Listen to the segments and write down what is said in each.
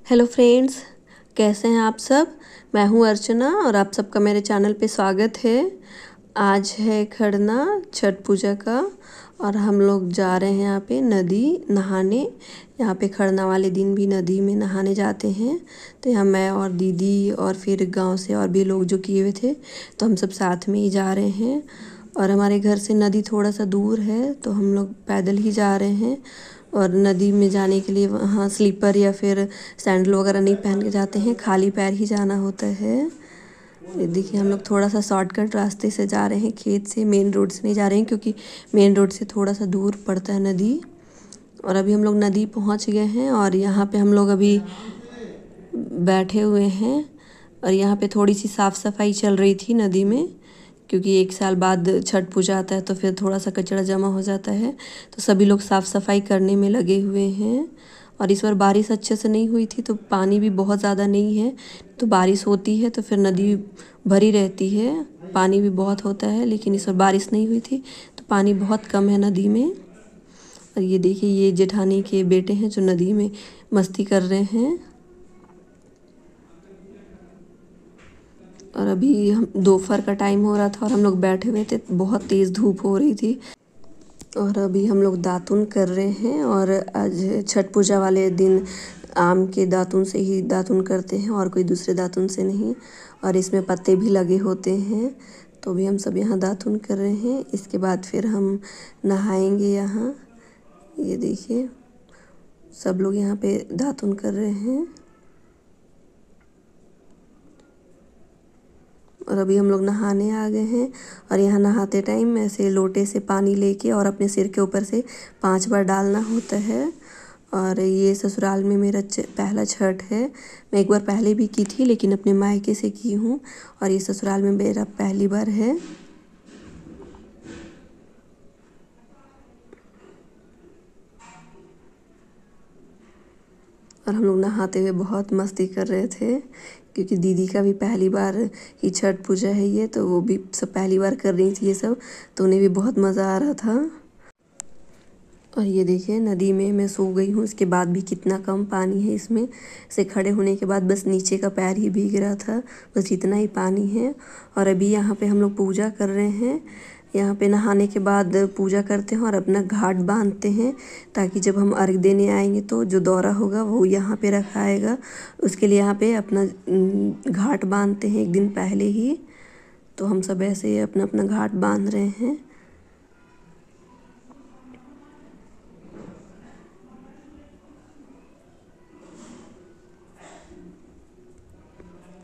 Hello friends, कैसे हैं आप सब। मैं हूं अर्चना और आप सबका मेरे चैनल पे स्वागत है। आज है खरना छठ पूजा का और हम लोग जा रहे हैं यहाँ पे नदी नहाने। यहाँ पे खरना वाले दिन भी नदी में नहाने जाते हैं। तो यहाँ मैं और दीदी और फिर गांव से और भी लोग जो किए हुए थे, तो हम सब साथ में ही जा रहे हैं। और हमारे घर से नदी थोड़ा सा दूर है, तो हम लोग पैदल ही जा रहे हैं। और नदी में जाने के लिए वहाँ स्लीपर या फिर सैंडल वगैरह नहीं पहन के जाते हैं, खाली पैर ही जाना होता है। ये देखिए, हम लोग थोड़ा सा शॉर्टकट रास्ते से जा रहे हैं, खेत से, मेन रोड से नहीं जा रहे हैं क्योंकि मेन रोड से थोड़ा सा दूर पड़ता है नदी। और अभी हम लोग नदी पहुँच गए हैं और यहाँ पे हम लोग अभी बैठे हुए हैं। और यहाँ पे थोड़ी सी साफ़ सफाई चल रही थी नदी में, क्योंकि एक साल बाद छठ पूजा आता है तो फिर थोड़ा सा कचरा जमा हो जाता है, तो सभी लोग साफ़ सफाई करने में लगे हुए हैं। और इस बार बारिश अच्छे से नहीं हुई थी, तो पानी भी बहुत ज़्यादा नहीं है। तो बारिश होती है तो फिर नदी भरी रहती है, पानी भी बहुत होता है, लेकिन इस बार बारिश नहीं हुई थी तो पानी बहुत कम है नदी में। और ये देखिए, ये जेठानी के बेटे हैं जो नदी में मस्ती कर रहे हैं। और अभी हम दोपहर का टाइम हो रहा था और हम लोग बैठे हुए थे, बहुत तेज़ धूप हो रही थी। और अभी हम लोग दातुन कर रहे हैं। और आज छठ पूजा वाले दिन आम के दातुन से ही दातुन करते हैं और कोई दूसरे दातुन से नहीं। और इसमें पत्ते भी लगे होते हैं, तो भी हम सब यहाँ दातुन कर रहे हैं। इसके बाद फिर हम नहाएंगे यहाँ। ये देखिए, सब लोग यहाँ पे दातुन कर रहे हैं। और अभी हम लोग नहाने आ गए हैं। और यहाँ नहाते टाइम ऐसे लोटे से पानी लेके और अपने सिर के ऊपर से 5 बार डालना होता है। और ये ससुराल में मेरा पहला छठ है। मैं एक बार पहले भी की थी, लेकिन अपने मायके से की हूँ। और ये ससुराल में मेरा पहली बार है। और हम लोग नहाते हुए बहुत मस्ती कर रहे थे, क्योंकि दीदी का भी पहली बार ही छठ पूजा है ये, तो वो भी सब पहली बार कर रही थी ये सब, तो उन्हें भी बहुत मज़ा आ रहा था। और ये देखिए, नदी में मैं सो गई हूँ, इसके बाद भी कितना कम पानी है इसमें से खड़े होने के बाद बस नीचे का पैर ही भीग रहा था, बस इतना ही पानी है। और अभी यहाँ पे हम लोग पूजा कर रहे हैं। यहाँ पे नहाने के बाद पूजा करते हैं और अपना घाट बांधते हैं, ताकि जब हम अर्घ देने आएंगे तो जो दौरा होगा वो यहाँ पे रखाएगा। उसके लिए यहाँ पे अपना घाट बांधते हैं एक दिन पहले ही। तो हम सब ऐसे अपना अपना घाट बांध रहे हैं।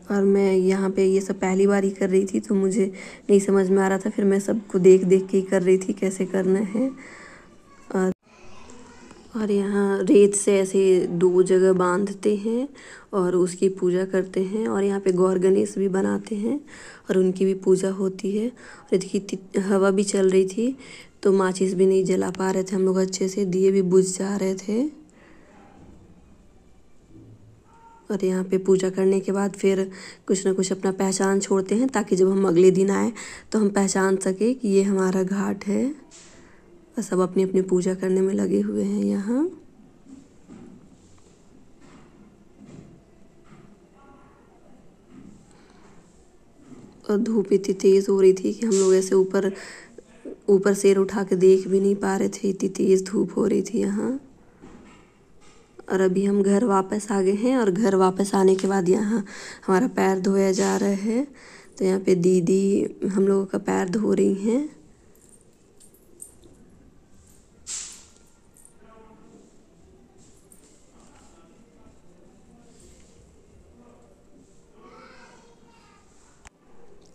और मैं यहाँ पे ये सब पहली बार ही कर रही थी, तो मुझे नहीं समझ में आ रहा था। फिर मैं सबको देख देख के ही कर रही थी कैसे करना है। और यहाँ रेत से ऐसे 2 जगह बांधते हैं और उसकी पूजा करते हैं। और यहाँ पे गौर गणेश भी बनाते हैं और उनकी भी पूजा होती है। और देखिए, हवा भी चल रही थी, तो माचिस भी नहीं जला पा रहे थे हम लोग अच्छे से, दिए भी बुझ जा रहे थे। और यहाँ पे पूजा करने के बाद फिर कुछ ना कुछ अपना पहचान छोड़ते हैं, ताकि जब हम अगले दिन आए तो हम पहचान सके कि ये हमारा घाट है। और सब अपनी अपनी पूजा करने में लगे हुए हैं यहाँ। और धूप इतनी तेज़ हो रही थी कि हम लोग ऐसे ऊपर ऊपर सिर उठा के देख भी नहीं पा रहे थे, इतनी तेज़ धूप हो रही थी यहाँ। और अभी हम घर वापस आ गए हैं। और घर वापस आने के बाद यहाँ हमारा पैर धोया जा रहा है। तो यहाँ पे दीदी हम लोगों का पैर धो रही हैं।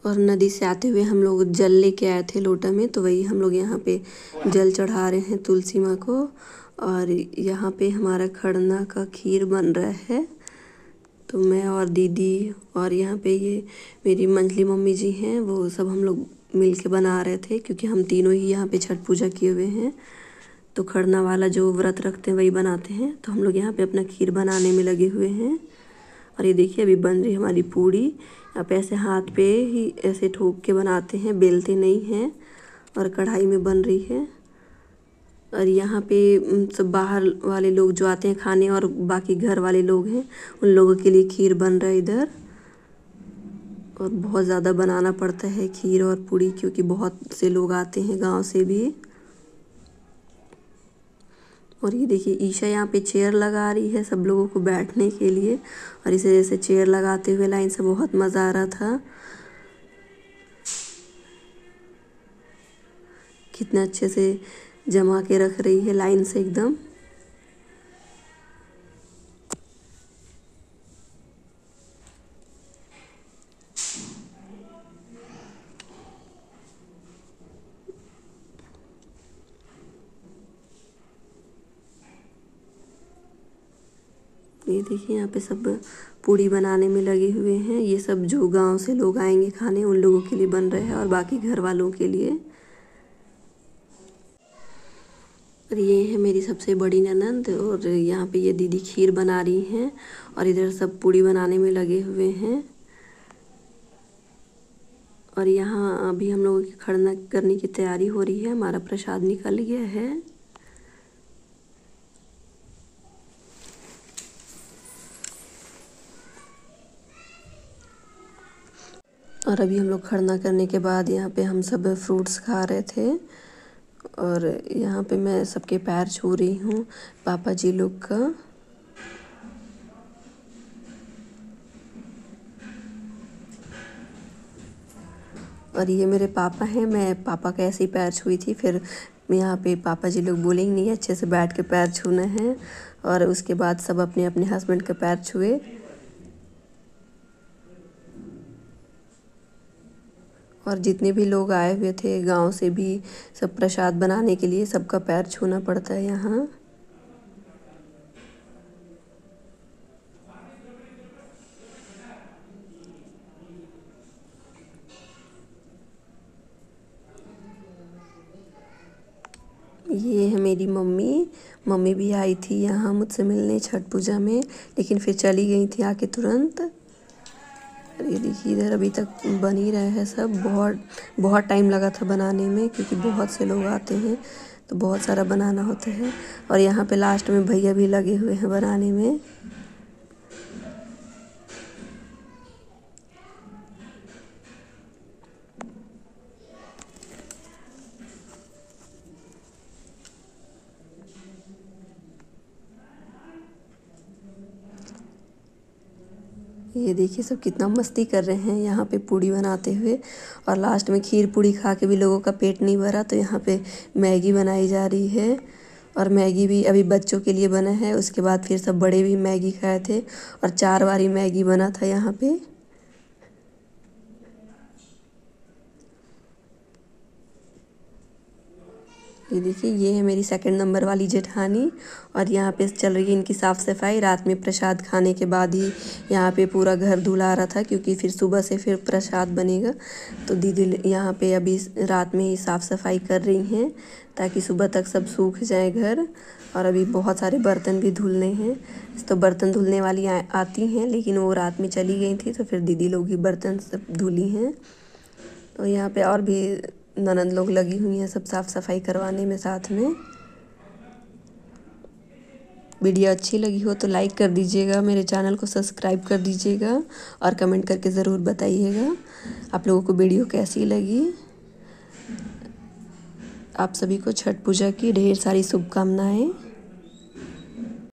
और नदी से आते हुए हम लोग जल लेके आए थे लोटा में, तो वही हम लोग यहाँ पे जल चढ़ा रहे हैं तुलसी माँ को। और यहाँ पे हमारा खरना का खीर बन रहा है। तो मैं और दीदी और यहाँ पे ये मेरी मंझली मम्मी जी हैं, वो सब हम लोग मिल के बना रहे थे, क्योंकि हम तीनों ही यहाँ पे छठ पूजा किए हुए हैं। तो खरना वाला जो व्रत रखते हैं वही बनाते हैं। तो हम लोग यहाँ पे अपना खीर बनाने में लगे हुए हैं। और ये देखिए, अभी बन रही हमारी पूड़ी। यहाँ पे ऐसे हाथ पे ही ऐसे ठोक के बनाते हैं, बेलते नहीं हैं। और कढ़ाई में बन रही है। और यहाँ पे सब बाहर वाले लोग जो आते हैं खाने और बाकी घर वाले लोग हैं उन लोगों के लिए खीर बन रहा है इधर। और बहुत ज़्यादा बनाना पड़ता है खीर और पूड़ी क्योंकि बहुत से लोग आते हैं गांव से भी। और ये देखिए ईशा यहाँ पे चेयर लगा रही है सब लोगों को बैठने के लिए, और इसे जैसे चेयर लगाते हुए लाइन से बहुत मज़ा आ रहा था। कितना अच्छे से जमा के रख रही है लाइन से एकदम। ये देखिए यहाँ पे सब पूड़ी बनाने में लगे हुए हैं। ये सब जो गांव से लोग आएंगे खाने उन लोगों के लिए बन रहे हैं और बाकी घर वालों के लिए। और ये है मेरी सबसे बड़ी ननंद, और यहाँ पे ये दीदी खीर बना रही हैं और इधर सब पूड़ी बनाने में लगे हुए हैं। और यहाँ अभी हम लोगों की खड़ना करने की तैयारी हो रही है। हमारा प्रसाद निकल गया है। और अभी हम लोग खड़ना करने के बाद यहाँ पे हम सब फ्रूट्स खा रहे थे। और यहाँ पे मैं सबके पैर छू रही हूँ पापा जी लोग का। और ये मेरे पापा हैं, मैं पापा का ऐसे ही पैर छुई थी। फिर यहाँ पे पापा जी लोग बोलेंगे नहीं अच्छे से बैठ के पैर छूना है, और उसके बाद सब अपने अपने हस्बैंड के पैर छुए। और जितने भी लोग आए हुए थे गांव से भी सब प्रसाद बनाने के लिए, सबका पैर छूना पड़ता है यहाँ। ये है मेरी मम्मी। मम्मी भी आई थी यहाँ मुझसे मिलने छठ पूजा में, लेकिन फिर चली गई थी आके तुरंत। ये देखिए इधर अभी तक बन ही रहा है सब। बहुत टाइम लगा था बनाने में क्योंकि बहुत से लोग आते हैं तो बहुत सारा बनाना होता है। और यहाँ पे लास्ट में भैया भी लगे हुए हैं बनाने में। ये देखिए सब कितना मस्ती कर रहे हैं यहाँ पे पूड़ी बनाते हुए। और लास्ट में खीर पूड़ी खा के भी लोगों का पेट नहीं भरा तो यहाँ पे मैगी बनाई जा रही है। और मैगी भी अभी बच्चों के लिए बना है, उसके बाद फिर सब बड़े भी मैगी खाए थे और 4 बारी मैगी बना था यहाँ पे। ये देखिए ये है मेरी 2nd नंबर वाली जेठानी, और यहाँ पे चल रही है इनकी साफ़ सफाई। रात में प्रसाद खाने के बाद ही यहाँ पे पूरा घर धुला रहा था क्योंकि फिर सुबह से फिर प्रसाद बनेगा। तो दीदी यहाँ पे अभी रात में ही साफ़ सफाई कर रही हैं ताकि सुबह तक सब सूख जाए घर। और अभी बहुत सारे बर्तन भी धुलने हैं। तो बर्तन धुलने वाली आती हैं, लेकिन वो रात में चली गई थी तो फिर दीदी लोग ही बर्तन सब धुली हैं। तो यहाँ पे और भी ननद लोग लगी हुई हैं सब साफ़ सफाई करवाने में साथ में। वीडियो अच्छी लगी हो तो लाइक कर दीजिएगा, मेरे चैनल को सब्सक्राइब कर दीजिएगा और कमेंट करके ज़रूर बताइएगा आप लोगों को वीडियो कैसी लगी। आप सभी को छठ पूजा की ढेर सारी शुभकामनाएं।